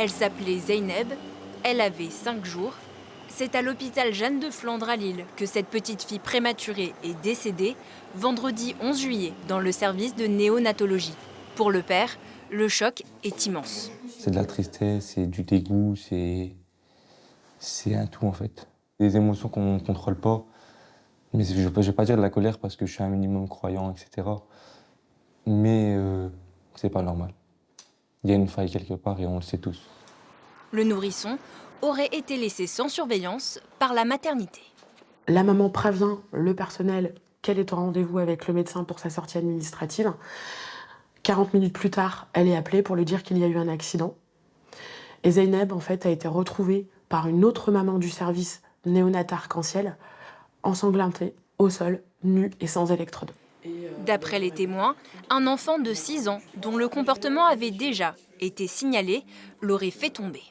Elle s'appelait Zeyneb, elle avait 5 jours. C'est à l'hôpital Jeanne de Flandre à Lille que cette petite fille prématurée est décédée vendredi 11 juillet dans le service de néonatologie. Pour le père, le choc est immense. C'est de la tristesse, c'est du dégoût, c'est un tout en fait. Des émotions qu'on ne contrôle pas. Mais je ne vais pas dire de la colère parce que je suis un minimum croyant, etc. Mais c'est pas normal. Il y a une faille quelque part et on le sait tous. Le nourrisson aurait été laissé sans surveillance par la maternité. La maman prévient le personnel qu'elle est au rendez-vous avec le médecin pour sa sortie administrative. 40 minutes plus tard, elle est appelée pour lui dire qu'il y a eu un accident. Et Zeyneb, en fait, a été retrouvée par une autre maman du service néonat arc-en-ciel, ensanglantée, au sol, nue et sans électrode. D'après les témoins, un enfant de 6 ans, dont le comportement avait déjà été signalé, l'aurait fait tomber.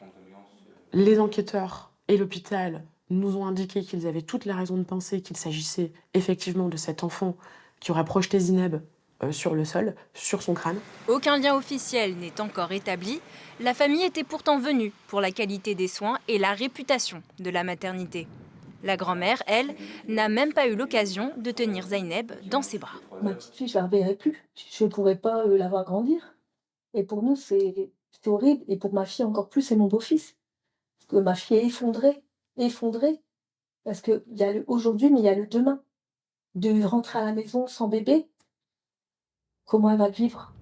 Les enquêteurs et l'hôpital nous ont indiqué qu'ils avaient toutes les raisons de penser qu'il s'agissait effectivement de cet enfant qui aurait projeté Zeyneb sur le sol, sur son crâne. Aucun lien officiel n'est encore établi. La famille était pourtant venue pour la qualité des soins et la réputation de la maternité. La grand-mère, elle, n'a même pas eu l'occasion de tenir Zeyneb dans ses bras. Ma petite fille, je la reverrai plus. Je ne pourrai pas la voir grandir. Et pour nous, c'est horrible. Et pour ma fille, encore plus, c'est mon beau-fils. Parce que ma fille est effondrée. Parce qu'il y a aujourd'hui, mais il y a le demain. De rentrer à la maison sans bébé, comment elle va le vivre?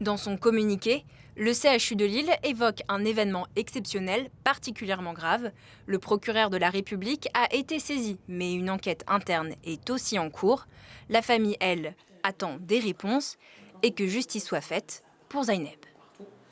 Dans son communiqué, le CHU de Lille évoque un événement exceptionnel particulièrement grave. Le procureur de la République a été saisi, mais une enquête interne est aussi en cours. La famille, elle, attend des réponses et que justice soit faite pour Zeyneb.